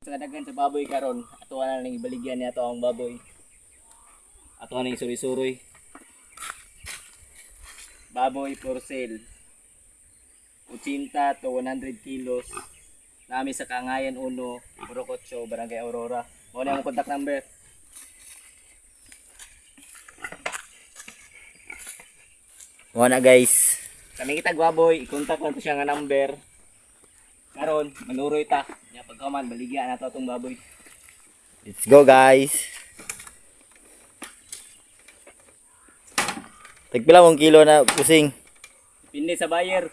Sa daghan sa baboy karon, ato na ning ibaligyan niya ato ang baboy. Ato na ning suri-suroy. Baboy for sale. 80 to 100 kilos. Nami sa Kangayan 1, Burocotso, Barangay Aurora. Mo na ang contact number. Mo na guys. Kami kita baboy, i-contact lang to siya nga number. Karon, manuroy ta. Nya pagkaman baligya na to atong baboy. Let's go guys. Tagpila mong kilo na pusing. Depende sa buyer.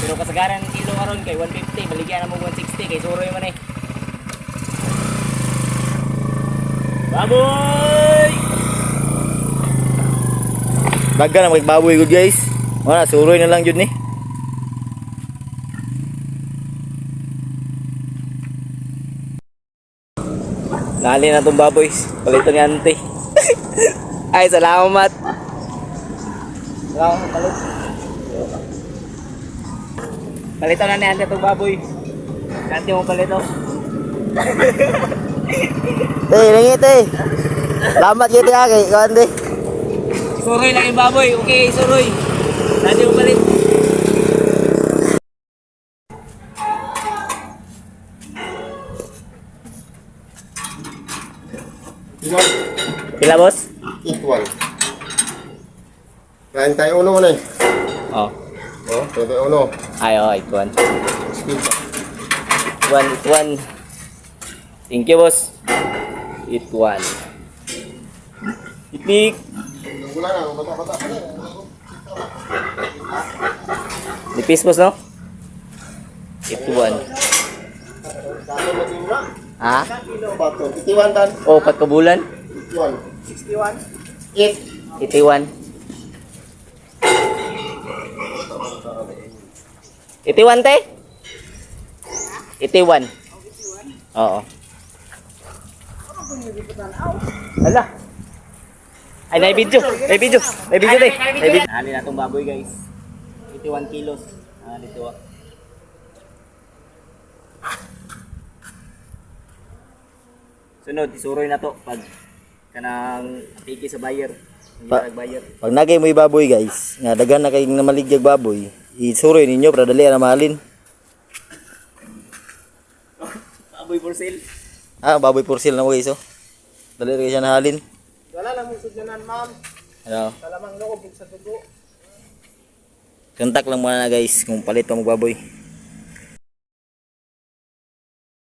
Pero kasagaran ng kilo karon kay 150, baligyan na mo 160 kay suroy man eh. Baboy! Baga na magbaboy good guys. Wala suroy na lang jud ni. Nali na tong baboy. Paliton ni ante. Ay salamat. Salamat palit. Palito na ni ante itong baboy. Ante mo palito. Langit Salamat gitu ya kay ante. Suroy lang yung baboy. Okay, suroy. Ante mo palit. Pila boss? Equal. Kain tayo uno man eh. Oh. Oh, tayo uno. Ay, oh, ituan. Speed. Ituan. Thank you boss. Ituan. Ipik. Wala na, bata-bata pa niya. Nipis boss no? Ituan. Ha? Itiwan tan. Oh, 4 ka bulan? Itiwan. 61. It. Itiwan. Itiwan te? Itiwan. Oo. Hala. Ay, may video. May video. May video te. May video. Halin na itong baboy guys. 81 kilos. Dito ah. Sunod, isuroy na to pag kanang apiki sa buyer. Buyer. Pag nagay mo baboy guys, nga daghan na kay namaligyag baboy, isuroy ninyo para dali na mahalin. Baboy for sale. Baboy for sale na mo guys oh. Dali rin siya nahalin. Wala lang mo sudyanan, ma'am. Ano? Salamang loob sa dugo. Kontak lang muna na guys kung palit pa mo baboy.